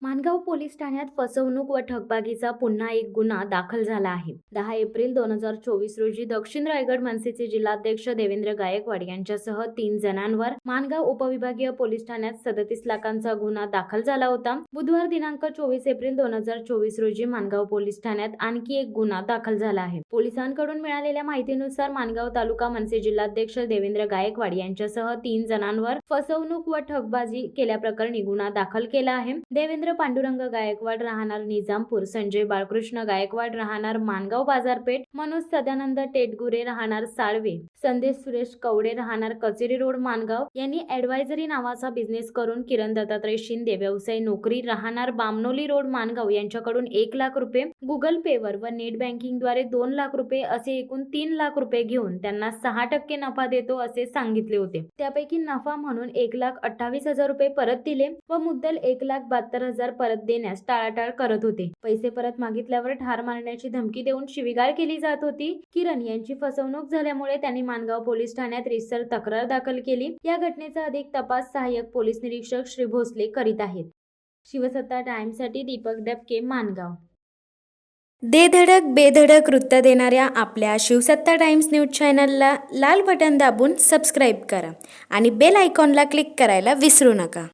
Mangaon police ठाण्यात फसवणूक व ठगबागीचा पुन्हा एक गुन्हा दाखल झाला आहे। 10 एप्रिल 2024 रोजी दक्षिण रायगड मनसेचे जिल्हाध्यक्ष देवेंद्र गायकवाड यांच्यासह 3 जणांवर माणगाव उपविभागीय पोलीस ठाण्यात 37 लाखांचा गुन्हा दाखल झाला होता। बुधवार दिनांक 24 एप्रिल 2024 रोजी माणगाव पोलीस ठाण्यात आणखी एक गुन्हा दाखल झाला आहे। पोलिसांकडून मिळालेल्या माहितीनुसार माणगाव तालुका मनसे जिल्हाध्यक्ष देवेंद्र गायकवाड यांच्यासह 3 जणांवर फसवणूक व ठगबाजी केल्याप्रकरणी गुन्हा दाखल केला आहे। देवेंद्र पांडुरंग गायकवाड राहणार निजामपूर, संजय बाळकृष्ण गायकवाड राहणार माणगाव बाजारपेठ, मनोज सदानंद टेटगुरे राहणार साळवे, संदेश सुरेश कवडे राहणार कचेरी रोड माणगाव यांनी ॲडवायझरी नावाचा बिझनेस करून किरण दत्तात्रय शिंदे व्यवसाय नोकरी राहणार बामनोली रोड माणगाव यांच्याकडून 1 लाख रुपये गुगल पेवर व नेट बँकिंगद्वारे 2 लाख रुपये असे एकूण 3 लाख रुपये घेऊन त्यांना 6% नफा देतो असे सांगितले होते। त्यापैकी नफा म्हणून 1,28,000 रुपये परत दिले व मुद्दल 1,72,000 परत देण्यास टाळाटाळ करत होते। पैसे परत मागितल्यावर ठार मारण्याची धमकी देऊन शिवीगाळ केली जात होती। किरण यांची फसवणूक झाल्यामुळे त्यांनी माणगाव पोलीस ठाण्यात रितसर तक्रार दाखल केली। या घटनेचा अधिक तपास सहाय्यक पोलीस निरीक्षक श्री भोसले करीत आहेत। शिवसत्ता टाइम्ससाठी दीपक दबके, माणगाव। दे धडक बेधडक वृत्त देणाऱ्या आपल्या शिवसत्ता टाइम्स न्यूज चॅनलला लाल बटन दाबून सबस्क्राईब करा आणि बेल आयकॉनला क्लिक करायला विसरू नका।